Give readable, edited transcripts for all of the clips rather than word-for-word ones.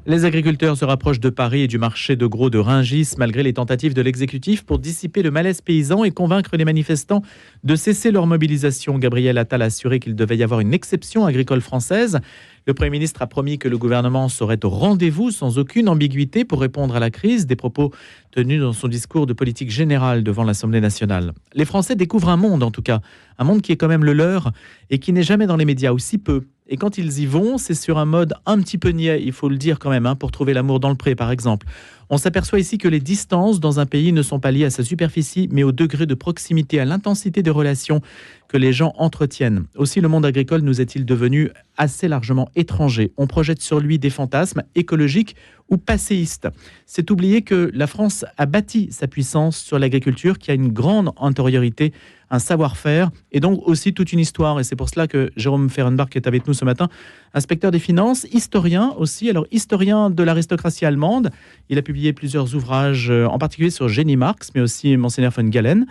Les agriculteurs se rapprochent de Paris et du marché de gros de Rungis malgré les tentatives de l'exécutif pour dissiper le malaise paysan et convaincre les manifestants de cesser leur mobilisation. Gabriel Attal a assuré qu'il devait y avoir une exception agricole française. Le Premier ministre a promis que le gouvernement serait au rendez-vous sans aucune ambiguïté pour répondre à la crise, des propos tenus dans son discours de politique générale devant l'Assemblée nationale. Les Français découvrent un monde en tout cas, un monde qui est quand même le leur et qui n'est jamais dans les médias, ou si peu. Et quand ils y vont, c'est sur un mode un petit peu niais, il faut le dire quand même, pour trouver l'amour dans le pré par exemple. On s'aperçoit ici que les distances dans un pays ne sont pas liées à sa superficie, mais au degré de proximité, à l'intensité des relations que les gens entretiennent. Aussi, le monde agricole nous est-il devenu assez largement étranger. On projette sur lui des fantasmes écologiques ou passéistes. C'est oublier que la France a bâti sa puissance sur l'agriculture, qui a une grande antériorité, un savoir-faire et donc aussi toute une histoire. Et c'est pour cela que Jérôme Fehrenbach est avec nous ce matin, inspecteur des finances, historien aussi, alors historien de l'aristocratie allemande. Il a publié plusieurs ouvrages, en particulier sur Jenny Marx, mais aussi Monseigneur von Galen.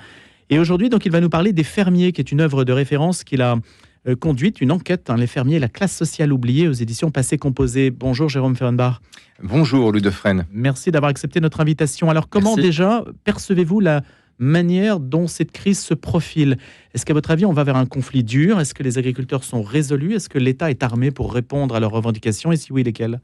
Et aujourd'hui, donc, il va nous parler des fermiers, qui est une œuvre de référence qu'il a conduite, une enquête, les fermiers, la classe sociale oubliée, aux éditions Passé Composé. Bonjour Jérôme Fehrenbach. Bonjour Louis Defresne. Merci d'avoir accepté notre invitation. Alors comment déjà percevez-vous la manière dont cette crise se profile? Est-ce qu'à votre avis, on va vers un conflit dur? Est-ce que les agriculteurs sont résolus? Est-ce que l'État est armé pour répondre à leurs revendications? Et si oui, lesquelles?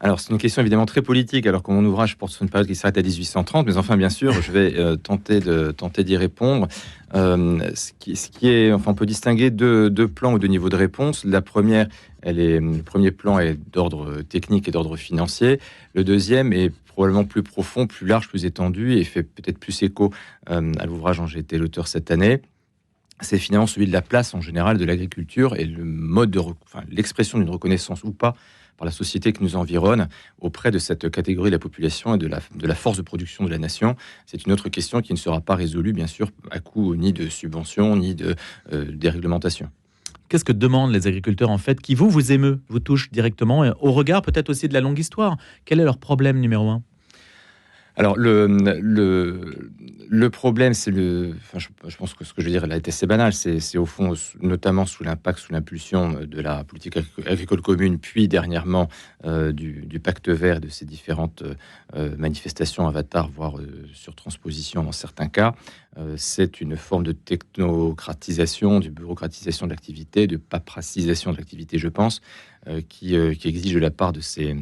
Alors, c'est une question évidemment très politique, alors que mon ouvrage porte sur une période qui s'arrête à 1830, mais enfin, bien sûr, je vais tenter d'y répondre. Ce qui est, enfin, on peut distinguer deux plans ou deux niveaux de réponse. La première, le premier plan est d'ordre technique et d'ordre financier. Le deuxième est probablement plus profond, plus large, plus étendu et fait peut-être plus écho à l'ouvrage dont j'ai été l'auteur cette année. C'est finalement celui de la place en général de l'agriculture et le mode l'expression d'une reconnaissance ou pas par la société qui nous environne auprès de cette catégorie de la population et de la force de production de la nation. C'est une autre question qui ne sera pas résolue, bien sûr, à coup ni de subventions, ni de déréglementation. Qu'est-ce que demandent les agriculteurs, en fait, qui vous émeut, vous touche directement, au regard peut-être aussi de la longue histoire? Quel est leur problème numéro un? Alors, le problème, c'est je pense que ce que je veux dire là est assez banal. C'est au fond, notamment sous l'impulsion de la politique agricole commune, puis dernièrement du pacte vert, de ces différentes manifestations avatar, voire surtransposition dans certains cas. C'est une forme de technocratisation, de bureaucratisation de l'activité, de paperacisation de l'activité, je pense, qui exige de la part de ces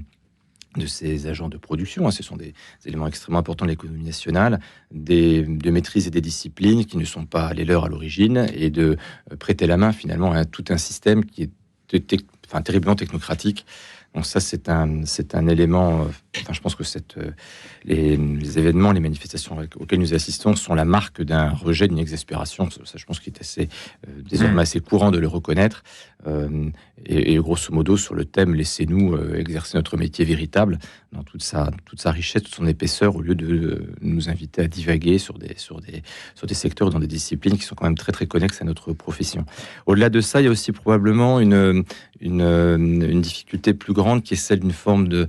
agents de production, ce sont des éléments extrêmement importants de l'économie nationale, de maîtriser des disciplines qui ne sont pas les leurs à l'origine et de prêter la main finalement à tout un système qui est terriblement technocratique. Donc ça, c'est un élément. Je pense que les événements, les manifestations auxquelles nous assistons sont la marque d'un rejet, d'une exaspération. Ça, je pense qu'il est désormais assez courant de le reconnaître. Et grosso modo, sur le thème, laissez-nous exercer notre métier véritable dans toute sa richesse, toute son épaisseur, au lieu de nous inviter à divaguer sur des secteurs, dans des disciplines qui sont quand même très très connexes à notre profession. Au-delà de ça, il y a aussi probablement une difficulté plus grande qui est celle d'une forme de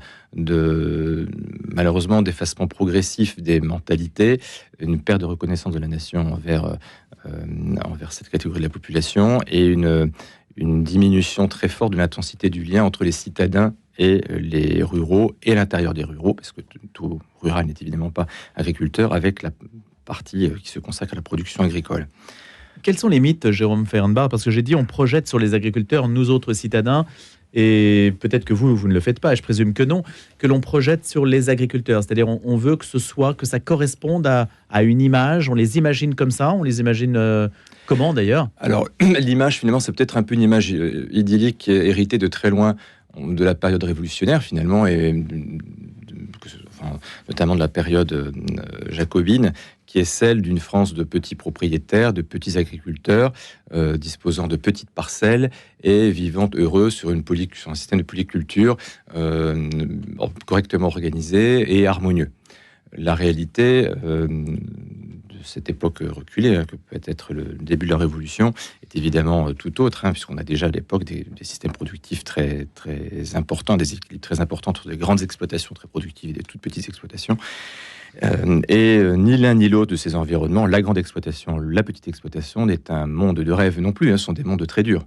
malheureusement d'effacement progressif des mentalités, une perte de reconnaissance de la nation envers cette catégorie de la population et une diminution très forte de l'intensité du lien entre les citadins et les ruraux et l'intérieur des ruraux, parce que tout rural n'est évidemment pas agriculteur, avec la partie qui se consacre à la production agricole. Quels sont les mythes, Jérôme Fehrenbach? Parce que j'ai dit, on projette sur les agriculteurs, nous autres citadins, et peut-être que vous ne le faites pas, je présume que non, que l'on projette sur les agriculteurs. C'est-à-dire, on veut que ça corresponde à une image, on les imagine comme ça, on les imagine comment d'ailleurs? Alors, l'image, finalement, c'est peut-être un peu une image idyllique, héritée de très loin de la période révolutionnaire, finalement, et notamment de la période jacobine, qui est celle d'une France de petits propriétaires, de petits agriculteurs, disposant de petites parcelles et vivant heureux sur un système de polyculture correctement organisé et harmonieux. La réalité de cette époque reculée, que peut être le début de la Révolution, est évidemment tout autre, puisqu'on a déjà à l'époque des systèmes productifs très, très importants, des équilibres très importants entre des grandes exploitations très productives et des toutes petites exploitations. Et ni l'un ni l'autre de ces environnements, la grande exploitation, la petite exploitation, n'est un monde de rêve non plus, ce sont des mondes très durs.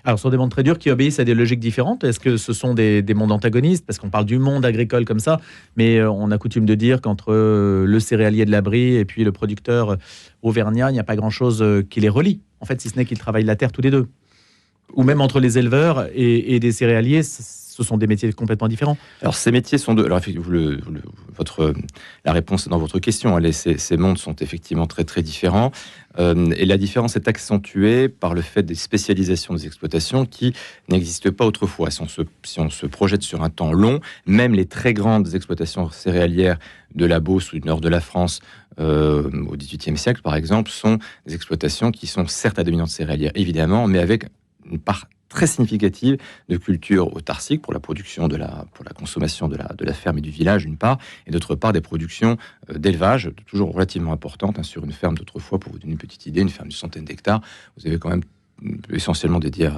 Alors, ce sont des mondes très durs qui obéissent à des logiques différentes. Est-ce que ce sont des mondes antagonistes? Parce qu'on parle du monde agricole comme ça, mais on a coutume de dire qu'entre le céréalier de la Brie et puis le producteur auvergnat, il n'y a pas grand-chose qui les relie, en fait, si ce n'est qu'ils travaillent la terre tous les deux. Ou même entre les éleveurs et des céréaliers, ce sont des métiers complètement différents. Alors, ces métiers sont deux. Alors, la réponse est dans votre question. Ces mondes sont effectivement très, très différents. Et la différence est accentuée par le fait des spécialisations des exploitations qui n'existent pas autrefois. Si on se projette sur un temps long, même les très grandes exploitations céréalières de la Beauce ou du nord de la France au XVIIIe siècle, par exemple, sont des exploitations qui sont certes à dominante céréalière, évidemment, mais avec une part très significative de culture autarcique pour la production pour la consommation de la ferme et du village d'une part, et d'autre part des productions d'élevage toujours relativement importantes, hein, sur une ferme d'autrefois. Pour vous donner une petite idée, une ferme d'une centaine d'hectares, vous avez quand même essentiellement dédié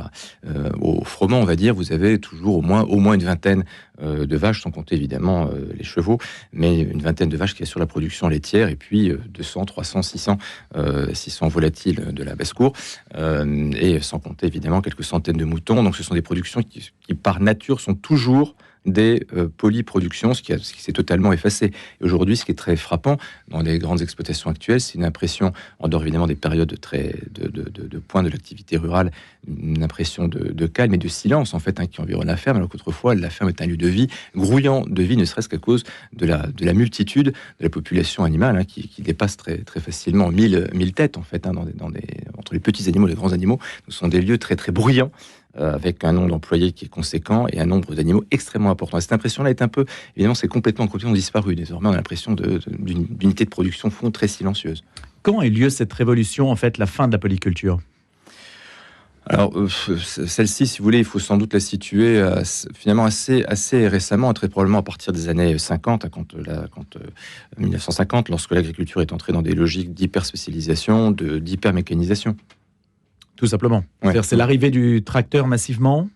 au froment, on va dire. Vous avez toujours au moins une vingtaine de vaches, sans compter évidemment les chevaux, mais une vingtaine de vaches qui assurent la production laitière, et puis 200, 300, 600 volatiles de la basse-cour, et sans compter évidemment quelques centaines de moutons. Donc ce sont des productions qui par nature sont toujours des polyproductions, ce qui s'est totalement effacé. Et aujourd'hui, ce qui est très frappant dans les grandes exploitations actuelles, c'est une impression, en dehors évidemment des périodes de points de l'activité rurale, une impression de calme et de silence en fait, hein, qui environne la ferme, alors qu'autrefois la ferme est un lieu de vie, grouillant de vie, ne serait-ce qu'à cause de la multitude de la population animale, hein, qui dépasse très, très facilement 1000 têtes en fait, hein, entre les petits animaux et les grands animaux. Ce sont des lieux très, très bruyants, avec un nombre d'employés qui est conséquent et un nombre d'animaux extrêmement important. Et cette impression-là est un peu, évidemment, c'est complètement disparu. Désormais, on a l'impression d'une unité de production fond très silencieuse. Quand a eu lieu cette révolution, en fait, la fin de la polyculture? Alors, celle-ci, si vous voulez, il faut sans doute la situer finalement assez récemment, très probablement à partir des années 50, quand 1950, lorsque l'agriculture est entrée dans des logiques d'hyper-spécialisation, d'hyper-mécanisation. Tout simplement. Ouais. C'est l'arrivée du tracteur massivement.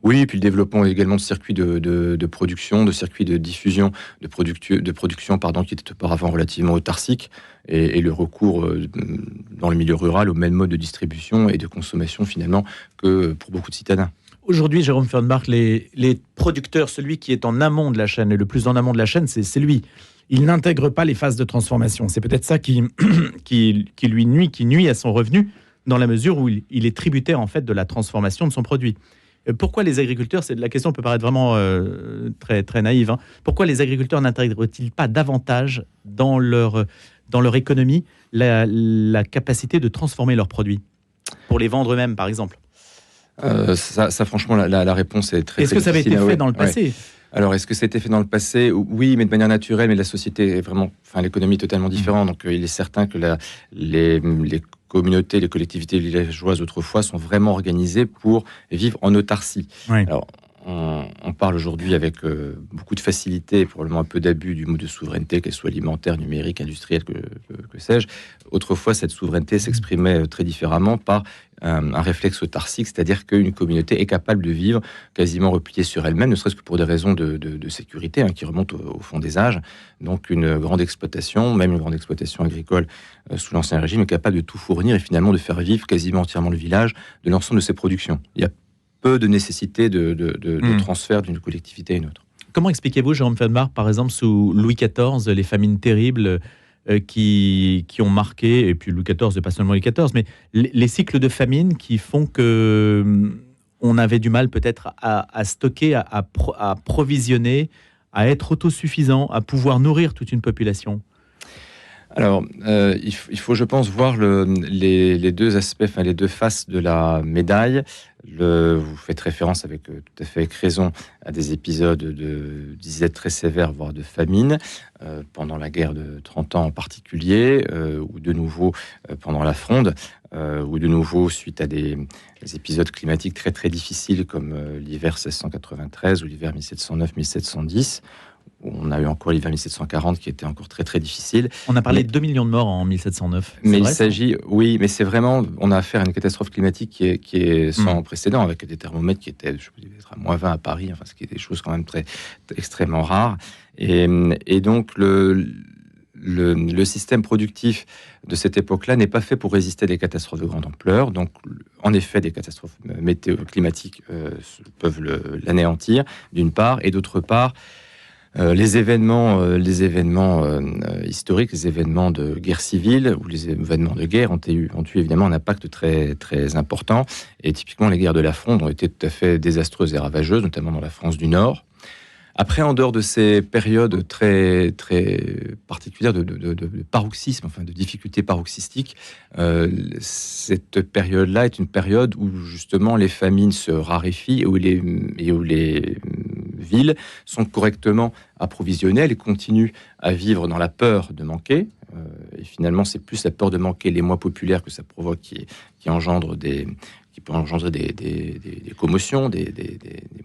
Oui, et puis le développement également de circuits de production, de circuits de diffusion, de production, qui étaient auparavant relativement autarciques, et le recours dans le milieu rural au même mode de distribution et de consommation finalement que pour beaucoup de citadins. Aujourd'hui, Jérôme Fernbach, les producteurs, celui qui est en amont de la chaîne, et le plus en amont de la chaîne, c'est lui. Il n'intègre pas les phases de transformation. C'est peut-être ça qui lui nuit, qui nuit à son revenu, dans la mesure où il est tributaire en fait de la transformation de son produit. Pourquoi les agriculteurs, la question peut paraître vraiment très, très naïve, hein, pourquoi les agriculteurs n'intègrent-ils pas davantage dans leur économie la capacité de transformer leurs produits pour les vendre eux-mêmes, par exemple? Ça, franchement, la réponse est très. Est-ce que ça avait été fait dans le passé? Ouais. Alors, est-ce que ça a été fait dans le passé? Oui, mais de manière naturelle. Mais la société est vraiment, l'économie est totalement différente. Donc, il est certain que les communautés, les collectivités villageoises autrefois sont vraiment organisées pour vivre en autarcie. Oui. Alors, on parle aujourd'hui avec beaucoup de facilité, probablement un peu d'abus du mot de souveraineté, qu'elle soit alimentaire, numérique, industrielle, que sais-je. Autrefois, cette souveraineté s'exprimait très différemment par un réflexe autarcique, c'est-à-dire qu'une communauté est capable de vivre quasiment repliée sur elle-même, ne serait-ce que pour des raisons de sécurité, hein, qui remontent au fond des âges. Donc une grande exploitation, même une grande exploitation agricole sous l'Ancien Régime, est capable de tout fournir et finalement de faire vivre quasiment entièrement le village de l'ensemble de ses productions. Il y a peu de nécessité de transfert d'une collectivité à une autre. Comment expliquez-vous, Jérôme Fernbach, par exemple, sous Louis XIV, les famines terribles qui ont marqué, et puis Louis XIV, pas seulement Louis XIV, mais les cycles de famine qui font que on avait du mal peut-être à stocker, à provisionner, à être autosuffisant, à pouvoir nourrir toute une population? Alors, il faut, je pense, voir les deux aspects, les deux faces de la médaille. Vous faites référence avec tout à fait avec raison à des épisodes de disette très sévères, voire de famine, pendant la guerre de 30 ans en particulier, ou de nouveau pendant la Fronde, ou de nouveau suite à des épisodes climatiques très très difficiles comme l'hiver 1693 ou l'hiver 1709-1710. On a eu encore l'hiver 1740 qui était encore très très difficile. On a parlé de 2 millions de morts en 1709. Mais vrai, il s'agit, oui, mais c'est vraiment, on a affaire à une catastrophe climatique qui est sans précédent, avec des thermomètres qui étaient, je peux dire, à moins 20 à Paris, ce qui est des choses quand même extrêmement rares. Et donc le système productif de cette époque-là n'est pas fait pour résister à des catastrophes de grande ampleur. Donc, en effet, des catastrophes climatiques peuvent l'anéantir, d'une part, et d'autre part, les événements historiques, les événements de guerre civile ou les événements de guerre ont eu évidemment un impact très, très important. Et typiquement, les guerres de la Fronde ont été tout à fait désastreuses et ravageuses, notamment dans la France du Nord. Après, en dehors de ces périodes très, très particulières de paroxysme, enfin de difficultés paroxystiques, cette période-là est une période où justement les famines se raréfient et où les villes sont correctement approvisionnées. Elles continuent à vivre dans la peur de manquer. Et finalement, c'est plus la peur de manquer les mois populaires que ça provoque qui peut engendrer des commotions, des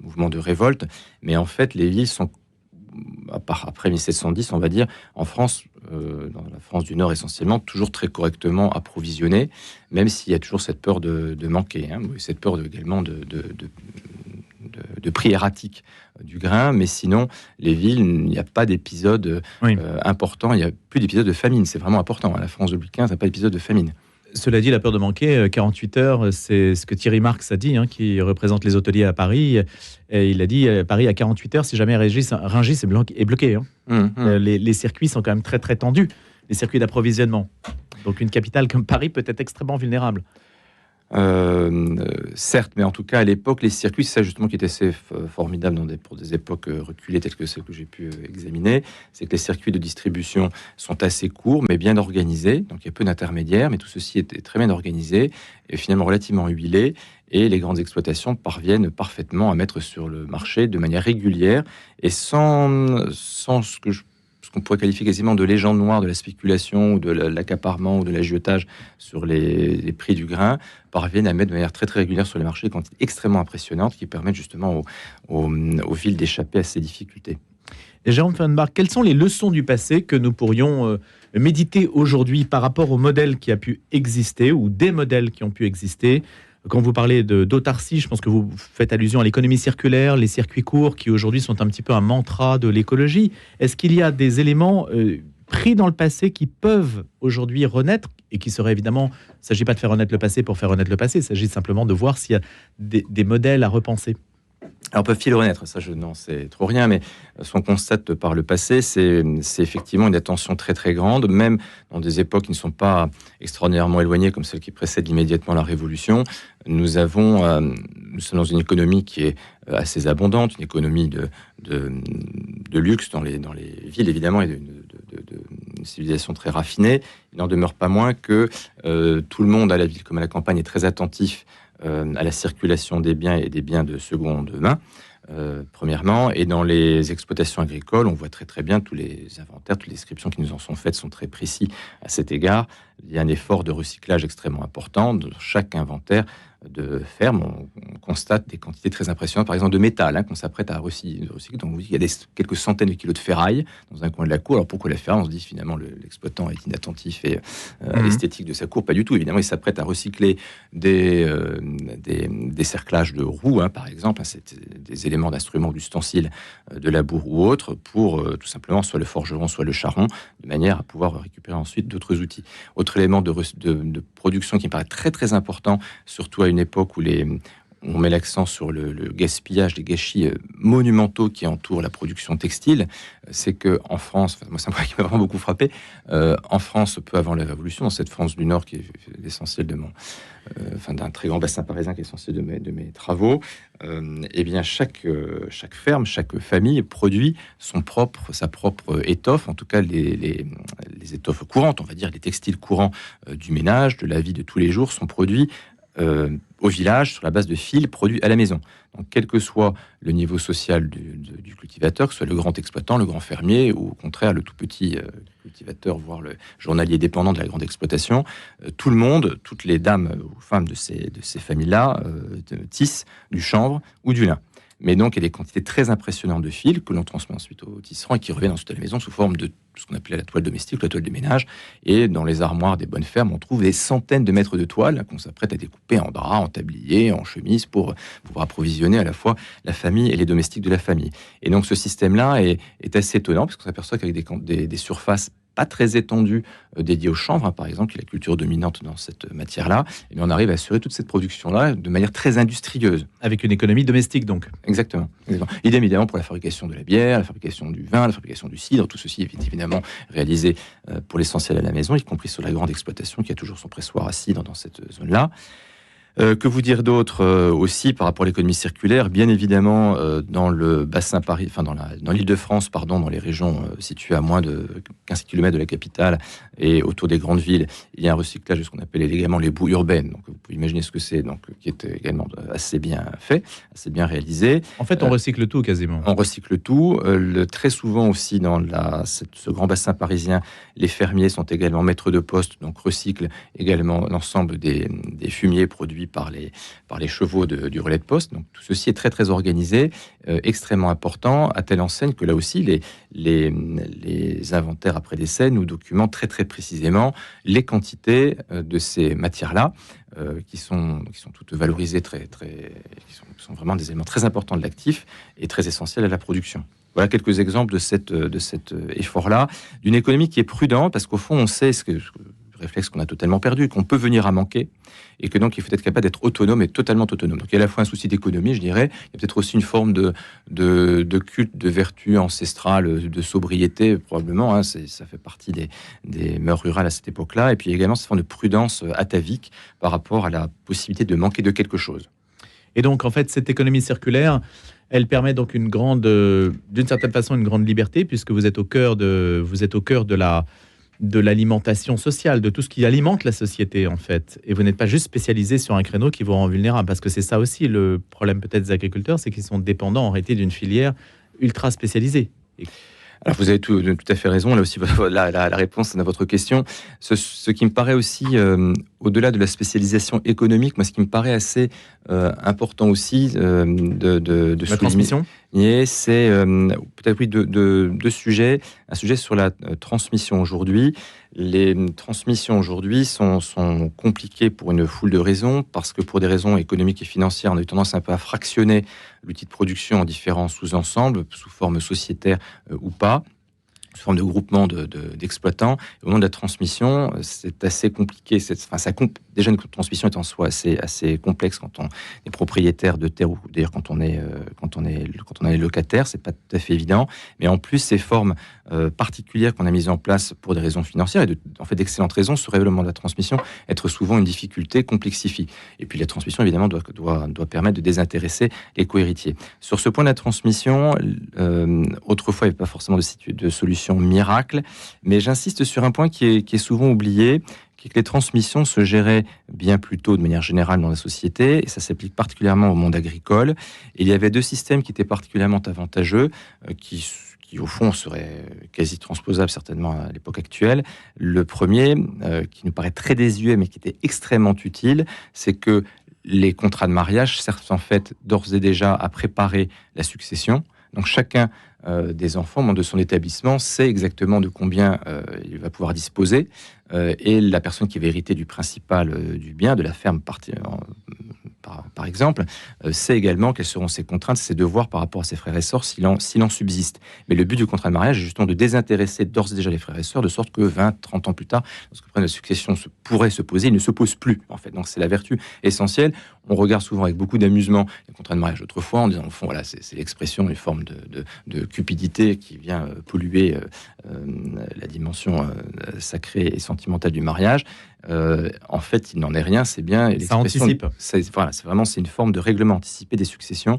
mouvements de révolte. Mais en fait, les villes sont, après 1710, on va dire, en France, dans la France du Nord essentiellement, toujours très correctement approvisionnées, même s'il y a toujours cette peur de manquer, cette peur également de prix erratique du grain. Mais sinon, les villes, il n'y a pas d'épisode important, il n'y a plus d'épisode de famine. C'est vraiment important. La France de Louis XV n'a pas d'épisode de famine. Cela dit, la peur de manquer, 48 heures, c'est ce que Thierry Marx a dit, qui représente les hôteliers à Paris. Et il a dit, Paris à 48 heures, si jamais Rungis est bloqué. Les circuits sont quand même très, très tendus, les circuits d'approvisionnement. Donc une capitale comme Paris peut être extrêmement vulnérable. Certes, mais en tout cas à l'époque, les circuits, c'est ça justement qui était assez formidable pour des époques reculées telles que celles que j'ai pu examiner, c'est que les circuits de distribution sont assez courts mais bien organisés, donc il y a peu d'intermédiaires, mais tout ceci était très bien organisé et finalement relativement huilé, et les grandes exploitations parviennent parfaitement à mettre sur le marché de manière régulière et sans ce qu'on pourrait qualifier quasiment de légende noire de la spéculation ou de l'accaparement ou de l'agiotage sur les prix du grain, parviennent à mettre de manière très très régulière sur les marchés des quantités extrêmement impressionnantes qui permettent justement aux villes d'échapper à ces difficultés. Et Jérôme Fenbach, quelles sont les leçons du passé que nous pourrions méditer aujourd'hui par rapport au modèle qui a pu exister ou des modèles qui ont pu exister? Quand vous parlez d'autarcie, je pense que vous faites allusion à l'économie circulaire, les circuits courts qui aujourd'hui sont un petit peu un mantra de l'écologie. Est-ce qu'il y a des éléments pris dans le passé qui peuvent aujourd'hui renaître et qui seraient évidemment, il ne s'agit pas de faire renaître le passé pour faire renaître le passé, il s'agit simplement de voir s'il y a des modèles à repenser? Alors, peuvent-ils renaître? Ça, je n'en sais trop rien, mais ce qu'on constate par le passé, c'est effectivement une attention très très grande, même dans des époques qui ne sont pas extraordinairement éloignées, comme celle qui précède immédiatement la Révolution. Nous sommes dans une économie qui est assez abondante, une économie de luxe dans les villes, évidemment, et une civilisation très raffinée. Il n'en demeure pas moins que tout le monde, à la ville comme à la campagne, est très attentif à la circulation des biens et des biens de seconde main, premièrement. Et dans les exploitations agricoles, on voit très très bien tous les inventaires, toutes les descriptions qui nous en sont faites sont très précis à cet égard. Il y a un effort de recyclage extrêmement important. De chaque inventaire de ferme, on constate des quantités très impressionnantes, par exemple de métal, qu'on s'apprête à recycler. Donc il y a quelques centaines de kilos de ferraille dans un coin de la cour. Alors pourquoi la ferraille? On se dit finalement l'exploitant est inattentif et à l'esthétique de sa cour. Pas du tout, évidemment. Il s'apprête à recycler des cerclages de roues, par exemple. C'est des éléments d'instruments, d'ustensiles, de labour ou autres, pour tout simplement soit le forgeron, soit le charron, de manière à pouvoir récupérer ensuite d'autres outils. Autre élément de production qui me paraît très très important, surtout à une époque où on met l'accent sur le gaspillage, les gâchis monumentaux qui entourent la production textile, c'est que en France, moi c'est un point qui m'a vraiment beaucoup frappé, en France, peu avant la Révolution, dans cette France du Nord qui est l'essentiel de d'un très grand bassin parisien qui est l'essentiel de mes travaux, eh bien chaque ferme, chaque famille produit sa propre étoffe, en tout cas les étoffes courantes, on va dire les textiles courants du ménage, de la vie de tous les jours sont produits au village sur la base de fils produits à la maison. Donc, quel que soit le niveau social du cultivateur, que ce soit le grand exploitant, le grand fermier, ou au contraire le tout petit cultivateur, voire le journalier dépendant de la grande exploitation, tout le monde, toutes les dames ou femmes de ces familles-là tissent du chanvre ou du lin. Mais donc, il y a des quantités très impressionnantes de fils que l'on transmet ensuite aux tisserands et qui reviennent ensuite à la maison sous forme de ce qu'on appelait la toile domestique, la toile de ménage. Et dans les armoires des bonnes fermes, on trouve des centaines de mètres de toile qu'on s'apprête à découper en drap, en tablier, en chemise pour pouvoir approvisionner à la fois la famille et les domestiques de la famille. Et donc ce système-là est assez étonnant parce qu'on s'aperçoit qu'avec des surfaces pas très étendues dédiées aux chanvres, par exemple, qui est la culture dominante dans cette matière-là, et on arrive à assurer toute cette production-là de manière très industrieuse. Avec une économie domestique, donc. Exactement. Idem, évidemment, pour la fabrication de la bière, la fabrication du vin, la fabrication du cidre, tout ceci est évidemment réalisé pour l'essentiel à la maison, y compris sur la grande exploitation qui a toujours son pressoir à cidre dans cette zone-là. Que vous dire d'autre aussi par rapport à l'économie circulaire? Bien évidemment, dans le bassin Paris, enfin dans l'Île-de-France, pardon, dans les régions situées à moins de 15 km de la capitale et autour des grandes villes, il y a un recyclage de ce qu'on appelle également les boues urbaines. Donc, vous pouvez imaginer ce que c'est, donc qui est également assez bien fait, assez bien réalisé. En fait, on recycle tout quasiment. On recycle tout. Très souvent aussi dans ce grand bassin parisien, les fermiers sont également maîtres de poste, donc recyclent également l'ensemble des fumiers produits par les chevaux du relais de poste. Donc tout ceci est très très organisé, extrêmement important, à telle enseigne que là aussi les inventaires après décès nous documentent très très précisément les quantités de ces matières-là qui sont toutes valorisées qui sont vraiment des éléments très importants de l'actif et très essentiels à la production. Voilà quelques exemples de cet effort-là, d'une économie qui est prudente, parce qu'au fond, on sait le réflexe qu'on a totalement perdu, qu'on peut venir à manquer, et que donc il faut être capable d'être autonome et totalement autonome. Donc il y a à la fois un souci d'économie, je dirais, il y a peut-être aussi une forme de culte, de vertu ancestrale, de sobriété, probablement, hein, ça fait partie des mœurs rurales à cette époque-là, et puis également cette forme de prudence atavique par rapport à la possibilité de manquer de quelque chose. Et donc, en fait, cette économie circulaire, elle permet donc d'une certaine façon, une grande liberté, puisque vous êtes au cœur de l'alimentation sociale, de tout ce qui alimente la société, en fait. Et vous n'êtes pas juste spécialisé sur un créneau qui vous rend vulnérable, parce que c'est ça aussi le problème peut-être des agriculteurs, c'est qu'ils sont dépendants en réalité d'une filière ultra spécialisée. Alors vous avez tout à fait raison, là aussi la réponse à votre question. Ce qui me paraît aussi, au-delà de la spécialisation économique, moi ce qui me paraît assez important aussi de la transmission, c'est peut-être oui, deux sujets. Un sujet sur la transmission aujourd'hui. Les transmissions aujourd'hui sont compliquées pour une foule de raisons, parce que pour des raisons économiques et financières, on a eu tendance un peu à fractionner l'outil de production en différents sous-ensembles, sous forme sociétaire ou pas, sous forme de groupement d'exploitants. Au moment de la transmission, c'est assez compliqué. Déjà, une transmission est en soi assez complexe quand on est propriétaire de terre, ou d'ailleurs quand on est locataire, c'est pas tout à fait évident. Mais en plus, ces formes particulières qu'on a mises en place pour des raisons financières, et en fait d'excellentes raisons, ce règlement de la transmission être souvent une difficulté, complexifie. Et puis la transmission, évidemment, doit permettre de désintéresser les cohéritiers. Sur ce point de la transmission, autrefois, il n'y avait pas forcément de solution miracle, mais j'insiste sur un point qui est souvent oublié, qui est que les transmissions se géraient bien plus tôt de manière générale dans la société, et ça s'applique particulièrement au monde agricole. Et il y avait deux systèmes qui étaient particulièrement avantageux, qui au fond seraient quasi transposables certainement à l'époque actuelle. Le premier, qui nous paraît très désuet, mais qui était extrêmement utile, c'est que les contrats de mariage servent en fait d'ores et déjà à préparer la succession. Donc chacun des enfants, membres de son établissement, sait exactement de combien il va pouvoir disposer, et la personne qui va hériter du principal du bien, de la ferme par exemple, sait également quelles seront ses contraintes, ses devoirs par rapport à ses frères et sœurs s'il en subsiste. Mais le but du contrat de mariage est justement de désintéresser d'ores et déjà les frères et sœurs, de sorte que 20, 30 ans plus tard, lorsque le problème de la succession pourrait se poser, il ne se pose plus, en fait. Donc c'est la vertu essentielle. On regarde souvent avec beaucoup d'amusement les contrats de mariage autrefois, en disant, au fond, voilà, c'est l'expression d'une forme de cupidité qui vient polluer la dimension sacrée et sentimentale du mariage. En fait, il n'en est rien, c'est bien. Ça anticipe. C'est une forme de règlement anticipé des successions,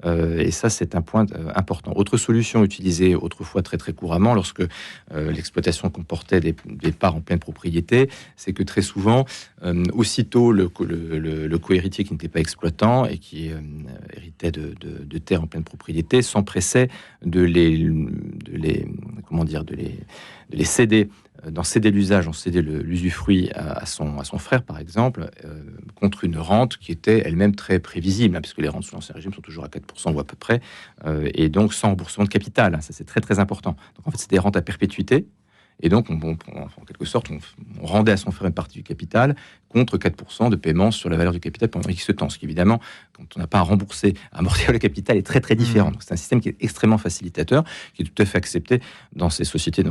et ça, c'est un point important. Autre solution utilisée autrefois très très couramment, lorsque l'exploitation comportait des parts en pleine propriété, c'est que très souvent, aussitôt le cohéritier qui n'était pas exploitant et qui héritait de terres en pleine propriété s'empressait de les céder, d'en céder l'usage, d'en céder l'usufruit à son frère, par exemple, contre une rente qui était elle-même très prévisible, hein, puisque les rentes sous l'Ancien Régime sont toujours à 4% ou à peu près, et donc sans remboursement de capital. Hein, ça, c'est très très important. Donc en fait, c'est des rentes à perpétuité, Et donc, en quelque sorte, on rendait à son frère une partie du capital contre 4% de paiement sur la valeur du capital pendant X temps. Ce qui, évidemment, quand on n'a pas à rembourser, à amortir le capital, est très, très différent. Donc, c'est un système qui est extrêmement facilitateur, qui est tout à fait accepté dans ces sociétés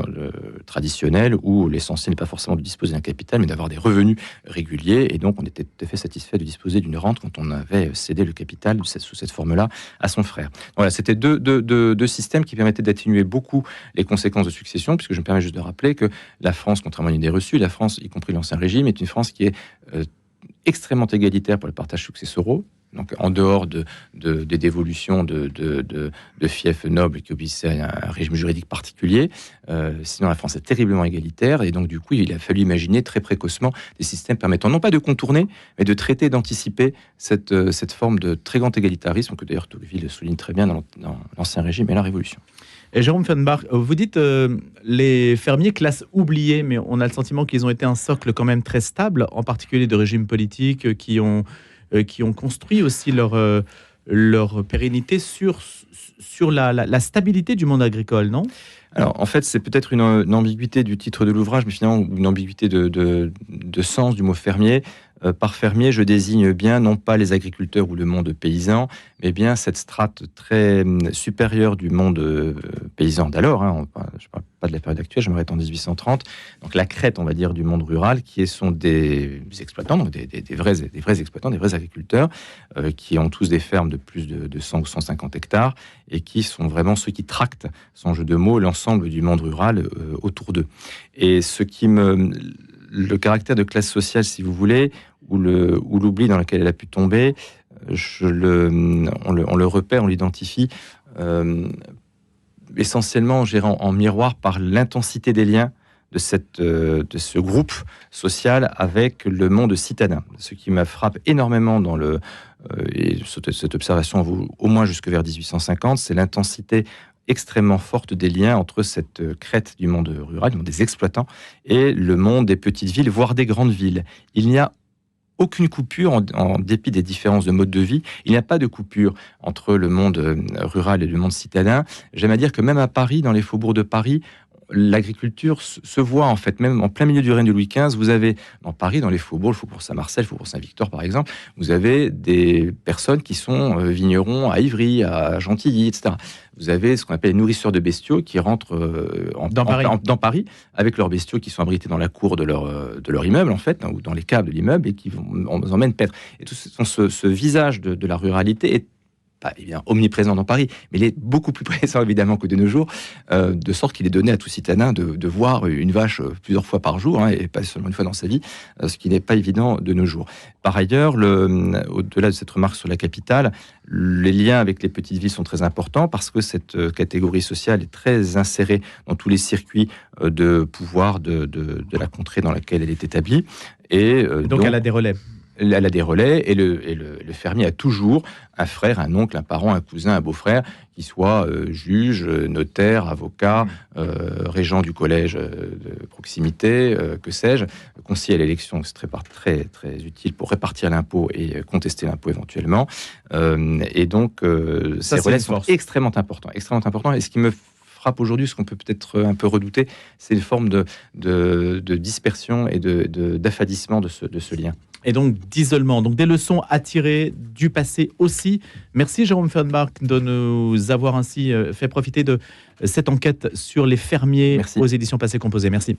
traditionnelles où l'essentiel n'est pas forcément de disposer d'un capital, mais d'avoir des revenus réguliers. Et donc, on était tout à fait satisfait de disposer d'une rente quand on avait cédé le capital sous cette forme-là à son frère. Voilà, c'était deux systèmes qui permettaient d'atténuer beaucoup les conséquences de succession, puisque je me permets juste de rappeler que la France, contrairement à une idée reçue, la France, y compris l'Ancien Régime, est une France qui est extrêmement égalitaire pour le partage successoraux. Donc, en dehors des dévolutions de fiefs nobles qui obéissaient à un régime juridique particulier, sinon la France est terriblement égalitaire, et donc du coup il a fallu imaginer très précocement des systèmes permettant non pas de contourner, mais de traiter, d'anticiper cette forme de très grand égalitarisme que d'ailleurs Tocqueville souligne très bien dans l'Ancien Régime et la Révolution. Et Jérôme Fenbach, vous dites les fermiers classe oubliée, mais on a le sentiment qu'ils ont été un socle quand même très stable, en particulier de régimes politiques qui ont construit aussi leur pérennité sur la stabilité du monde agricole, non ? Alors, en fait, c'est peut-être une ambiguïté du titre de l'ouvrage, mais finalement une ambiguïté de sens du mot fermier. Par fermier, je désigne bien non pas les agriculteurs ou le monde paysan, mais bien cette strate très supérieure du monde paysan d'alors. Je ne parle pas de la période actuelle, je m'arrête en 1830. Donc la crête, on va dire, du monde rural, qui sont des exploitants, donc des vrais exploitants, des vrais agriculteurs, qui ont tous des fermes de plus de 100 ou 150 hectares, et qui sont vraiment ceux qui tractent, sans jeu de mots, l'ensemble du monde rural autour d'eux. Et le caractère de classe sociale, si vous voulez, ou l'oubli dans lequel elle a pu tomber, on le repère, on l'identifie essentiellement en miroir par l'intensité des liens de ce groupe social avec le monde citadin. Ce qui me frappe énormément et cette observation vaut au moins jusque vers 1850, c'est l'intensité extrêmement forte des liens entre cette crête du monde rural, du monde des exploitants, et le monde des petites villes, voire des grandes villes. Il n'y a aucune coupure, en dépit des différences de mode de vie. Il n'y a pas de coupure entre le monde rural et le monde citadin. J'aime à dire que même à Paris, dans les faubourgs de Paris, l'agriculture se voit en fait, même en plein milieu du règne de Louis XV. Vous avez dans Paris, dans les faubourgs, le faubourg Saint-Marcel, le faubourg Saint-Victor par exemple, vous avez des personnes qui sont vignerons à Ivry, à Gentilly, etc. Vous avez ce qu'on appelle les nourrisseurs de bestiaux qui rentrent dans Paris avec leurs bestiaux qui sont abrités dans la cour de leur immeuble en fait, ou dans les caves de l'immeuble, et qui vous emmènent paître. Et tout ce visage de la ruralité est pas évidemment omniprésent dans Paris, mais il est beaucoup plus présent évidemment que de nos jours, de sorte qu'il est donné à tout citadin de voir une vache plusieurs fois par jour, et pas seulement une fois dans sa vie, ce qui n'est pas évident de nos jours. Par ailleurs, au-delà de cette remarque sur la capitale, les liens avec les petites villes sont très importants parce que cette catégorie sociale est très insérée dans tous les circuits de pouvoir de la contrée dans laquelle elle est établie. Et donc elle a des relais. Elle a des relais, et le fermier a toujours un frère, un oncle, un parent, un cousin, un beau-frère, qui soit juge, notaire, avocat, régent du collège de proximité, que sais-je, conseiller à l'élection, c'est très, très utile pour répartir l'impôt et contester l'impôt éventuellement. Et donc, ces relais sont extrêmement importants. Et ce qui me frappe aujourd'hui, ce qu'on peut peut-être un peu redouter, c'est une forme de dispersion et d'affadissement de ce lien. Et donc d'isolement, donc des leçons à tirer du passé aussi. Merci Jérôme Fenbach de nous avoir ainsi fait profiter de cette enquête sur les fermiers aux éditions Passé Composé. Merci.